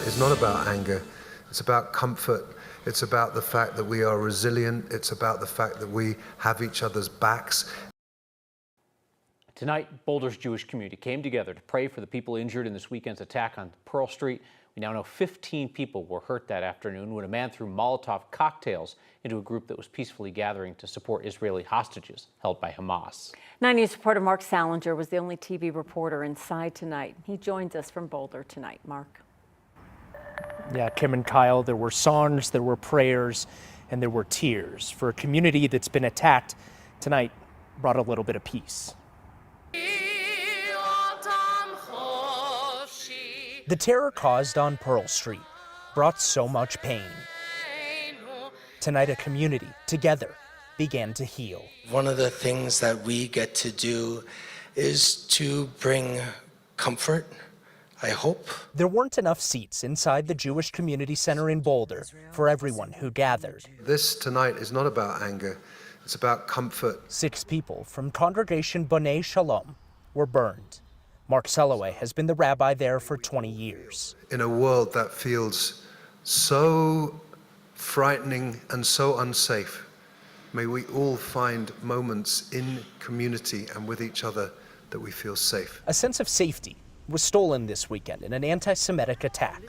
It's not about anger, it's about comfort. It's about the fact that we are resilient. It's about the fact that we have each other's backs. Tonight, Boulder's Jewish community came together to pray for the people injured in this weekend's attack on Pearl Street. We now know 15 people were hurt that afternoon when a man threw Molotov cocktails into a group that was peacefully gathering to support Israeli hostages held by Hamas. 9 News reporter Mark Salinger was the only TV reporter inside tonight. He joins us from Boulder tonight. Mark. Yeah, Kim and Kyle, there were songs, there were prayers, and there were tears. For a community that's been attacked, tonight brought a little bit of peace. The terror caused on Pearl Street brought so much pain. Tonight, a community, together, began to heal. One of the things that we get to do is to bring comfort, I hope. There weren't enough seats inside the Jewish Community Center in Boulder for everyone who gathered. This tonight is not about anger, it's about comfort. 6 people from Congregation B'nai Shalom were burned. Mark Selloway has been the rabbi there for 20 years. In a world that feels so frightening and so unsafe, may we all find moments in community and with each other that we feel safe. A sense of safety was stolen this weekend in an anti-Semitic attack.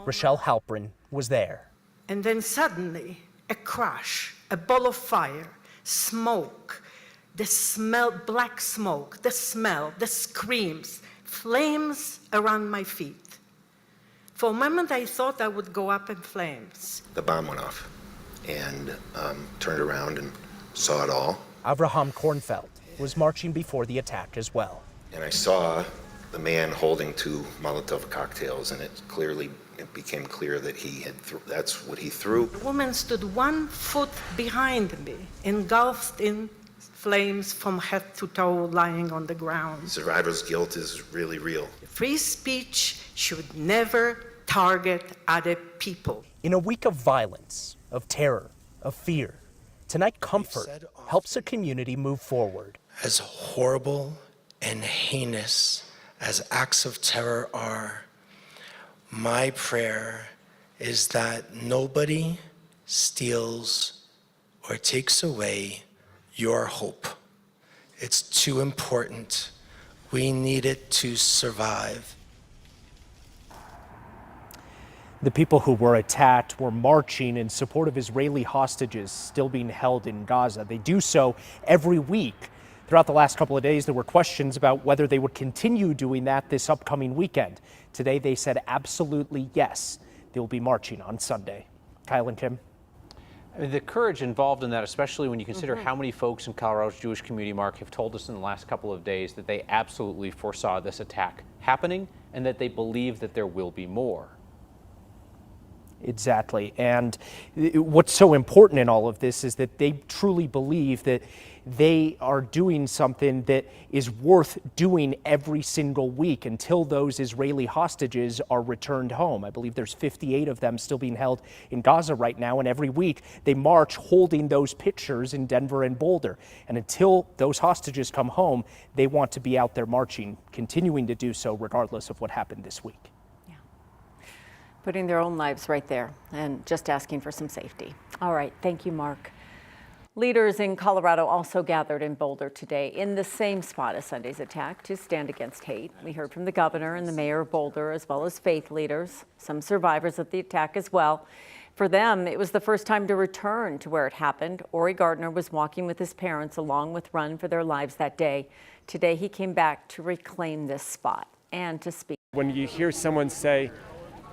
Rochelle Halprin was there. And then suddenly, a crash, a ball of fire, smoke, the smell, black smoke, the smell, the screams, flames around my feet. For a moment, I thought I would go up in flames. The bomb went off and turned around and saw it all. Avraham Kornfeld was marching before the attack as well. And I saw the man holding 2 Molotov cocktails, and it became clear that that's what he threw. The woman stood 1 foot behind me, engulfed in flames from head to toe, lying on the ground. Survivor's guilt is really real. Free speech should never target other people. In a week of violence, of terror, of fear, tonight comfort helps a community move forward. As horrible and heinous as acts of terror are, my prayer is that nobody steals or takes away your hope. It's too important. We need it to survive. The people who were attacked were marching in support of Israeli hostages still being held in Gaza. They do so every week. Throughout the last couple of days, there were questions about whether they would continue doing that this upcoming weekend. Today, they said absolutely yes. They will be marching on Sunday. Kyle and Kim. I mean, the courage involved in that, especially when you consider how many folks in Colorado's Jewish community, Mark, have told us in the last couple of days that they absolutely foresaw this attack happening and that they believe that there will be more. Exactly. And what's so important in all of this is that they truly believe that they are doing something that is worth doing every single week until those Israeli hostages are returned home. I believe there's 58 of them still being held in Gaza right now, and every week they march holding those pictures in Denver and Boulder. And until those hostages come home, they want to be out there marching, continuing to do so regardless of what happened this week. Putting their own lives right there and just asking for some safety. All right, thank you, Mark. Leaders in Colorado also gathered in Boulder today in the same spot as Sunday's attack to stand against hate. We heard from the governor and the mayor of Boulder, as well as faith leaders, some survivors of the attack as well. For them, it was the first time to return to where it happened. Ori Gardner was walking with his parents along with Run for Their Lives that day. Today, he came back to reclaim this spot and to speak. When you hear someone say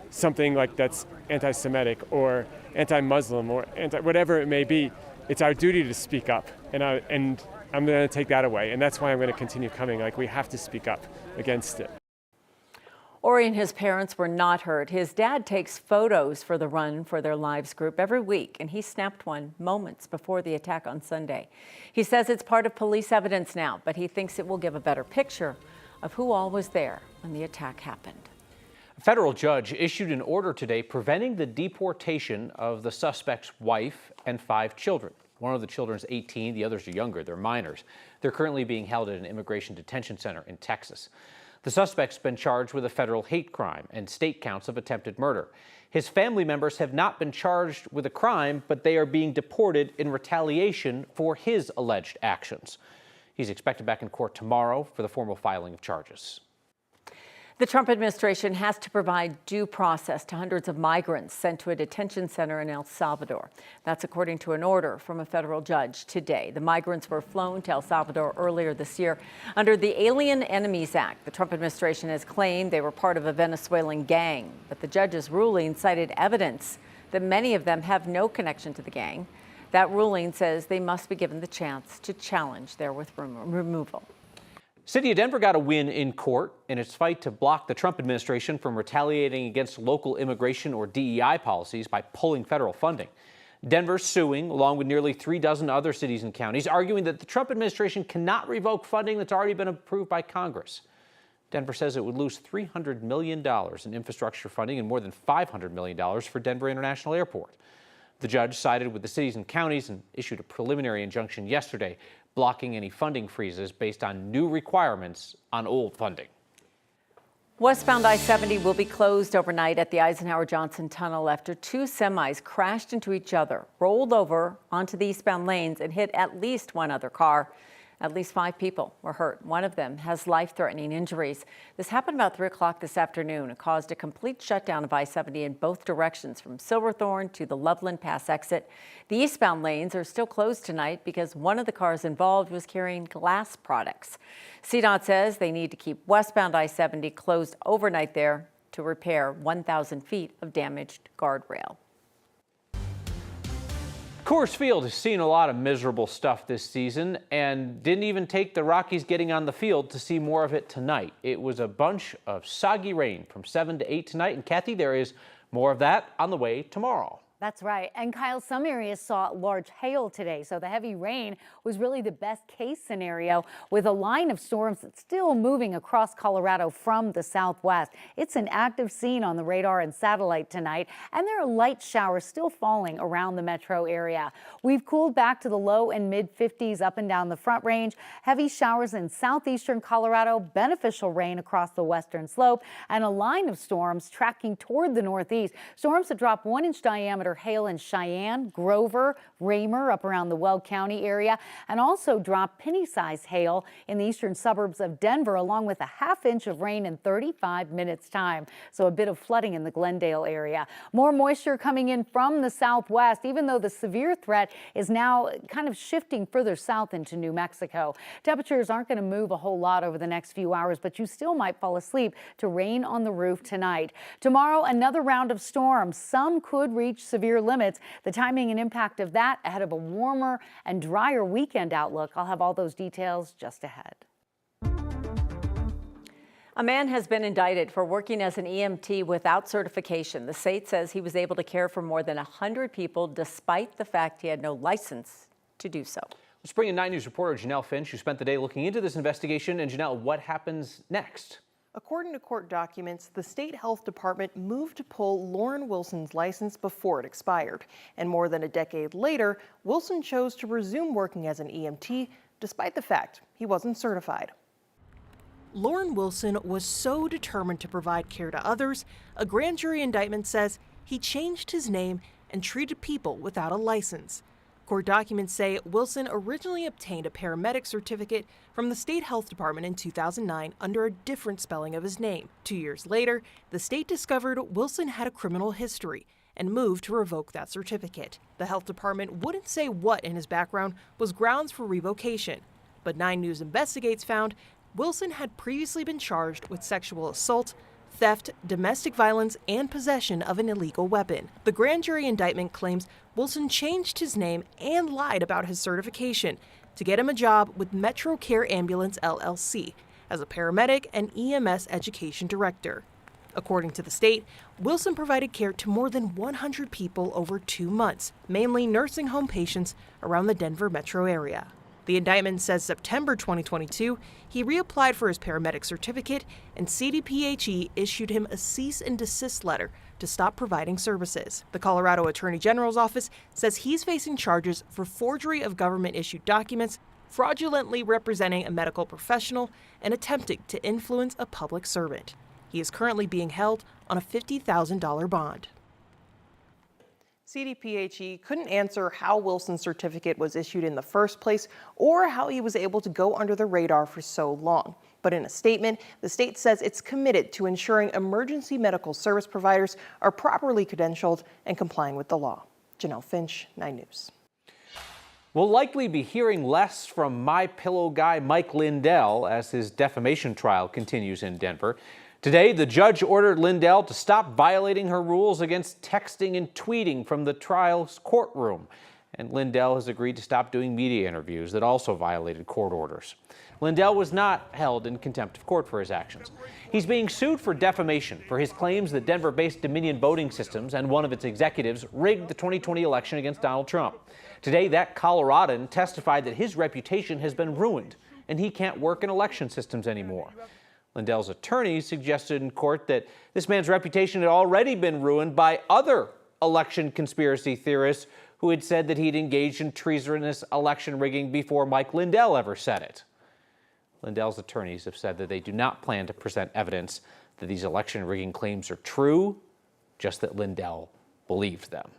something like that's anti-Semitic or anti-Muslim or whatever it may be, it's our duty to speak up, and I'm going to take that away, and that's why I'm going to continue coming. Like, we have to speak up against it. Ori and his parents were not hurt. His dad takes photos for the Run for Their Lives group every week, and he snapped one moments before the attack on Sunday. He says it's part of police evidence now, but he thinks it will give a better picture of who all was there when the attack happened. A federal judge issued an order today preventing the deportation of the suspect's wife and 5 children. One of the children is 18, the others are younger, they're minors. They're currently being held at an immigration detention center in Texas. The suspect's been charged with a federal hate crime and state counts of attempted murder. His family members have not been charged with a crime, but they are being deported in retaliation for his alleged actions. He's expected back in court tomorrow for the formal filing of charges. The Trump administration has to provide due process to hundreds of migrants sent to a detention center in El Salvador. That's according to an order from a federal judge today. The migrants were flown to El Salvador earlier this year under the Alien Enemies Act. The Trump administration has claimed they were part of a Venezuelan gang, but the judge's ruling cited evidence that many of them have no connection to the gang. That ruling says they must be given the chance to challenge their removal. City of Denver got a win in court in its fight to block the Trump administration from retaliating against local immigration or DEI policies by pulling federal funding. Denver's suing, along with nearly 3 dozen other cities and counties, arguing that the Trump administration cannot revoke funding that's already been approved by Congress. Denver says it would lose $300 million in infrastructure funding and more than $500 million for Denver International Airport. The judge sided with the cities and counties and issued a preliminary injunction yesterday, blocking any funding freezes based on new requirements on old funding. Westbound I-70 will be closed overnight at the Eisenhower-Johnson Tunnel after 2 semis crashed into each other, rolled over onto the eastbound lanes, and hit at least 1 other car. At least 5 people were hurt. One of them has life-threatening injuries. This happened about 3 o'clock this afternoon. It caused a complete shutdown of I-70 in both directions from Silverthorne to the Loveland Pass exit. The eastbound lanes are still closed tonight because one of the cars involved was carrying glass products. CDOT says they need to keep westbound I-70 closed overnight there to repair 1,000 feet of damaged guardrail. Coors Field has seen a lot of miserable stuff this season and didn't even take the Rockies getting on the field to see more of it tonight. It was a bunch of soggy rain from 7 to 8 tonight. And Kathy, there is more of that on the way tomorrow. That's right. And Kyle, some areas saw large hail today, so the heavy rain was really the best case scenario, with a line of storms that's still moving across Colorado from the southwest. It's an active scene on the radar and satellite tonight, and there are light showers still falling around the metro area. We've cooled back to the low and mid 50s up and down the Front Range. Heavy showers in southeastern Colorado, beneficial rain across the western slope, and a line of storms tracking toward the northeast. Storms that drop 1-inch diameter hail in Cheyenne, Grover, Raymer up around the Weld County area, and also drop penny-sized hail in the eastern suburbs of Denver, along with a 1/2 inch of rain in 35 minutes time. So a bit of flooding in the Glendale area. More moisture coming in from the southwest, even though the severe threat is now kind of shifting further south into New Mexico. Temperatures aren't going to move a whole lot over the next few hours, but you still might fall asleep to rain on the roof tonight. Tomorrow, another round of storms. Some could reach severe limits. The timing and impact of that ahead of a warmer and drier weekend outlook. I'll have all those details just ahead. A man has been indicted for working as an EMT without certification. The state says he was able to care for more than 100 people despite the fact he had no license to do so. Let's bring in 9 News reporter Janelle Finch, who spent the day looking into this investigation. And Janelle, what happens next? According to court documents, the state health department moved to pull Lauren Wilson's license before it expired. And more than a decade later, Wilson chose to resume working as an EMT despite the fact he wasn't certified. Lauren Wilson was so determined to provide care to others, a grand jury indictment says he changed his name and treated people without a license. Court documents say Wilson originally obtained a paramedic certificate from the state health department in 2009 under a different spelling of his name. 2 years later, the state discovered Wilson had a criminal history and moved to revoke that certificate. The health department wouldn't say what in his background was grounds for revocation, but 9 News Investigates found Wilson had previously been charged with sexual assault, theft, domestic violence, and possession of an illegal weapon. The grand jury indictment claims Wilson changed his name and lied about his certification to get him a job with Metro Care Ambulance LLC as a paramedic and EMS education director. According to the state, Wilson provided care to more than 100 people over 2 months, mainly nursing home patients around the Denver metro area. The indictment says September 2022, he reapplied for his paramedic certificate, and CDPHE issued him a cease and desist letter to stop providing services. The Colorado Attorney General's office says he's facing charges for forgery of government-issued documents fraudulently representing a medical professional and attempting to influence a public servant. He is currently being held on a $50,000 bond. CDPHE couldn't answer how Wilson's certificate was issued in the first place or how he was able to go under the radar for so long. But in a statement, the state says it's committed to ensuring emergency medical service providers are properly credentialed and complying with the law. Janelle Finch, 9 News. We'll likely be hearing less from My Pillow guy Mike Lindell as his defamation trial continues in Denver. Today, the judge ordered Lindell to stop violating her rules against texting and tweeting from the trial's courtroom. And Lindell has agreed to stop doing media interviews that also violated court orders. Lindell was not held in contempt of court for his actions. He's being sued for defamation for his claims that Denver-based Dominion Voting Systems and one of its executives rigged the 2020 election against Donald Trump. Today, that Coloradan testified that his reputation has been ruined and he can't work in election systems anymore. Lindell's attorneys suggested in court that this man's reputation had already been ruined by other election conspiracy theorists who had said that he'd engaged in treasonous election rigging before Mike Lindell ever said it. Lindell's attorneys have said that they do not plan to present evidence that these election rigging claims are true, just that Lindell believed them.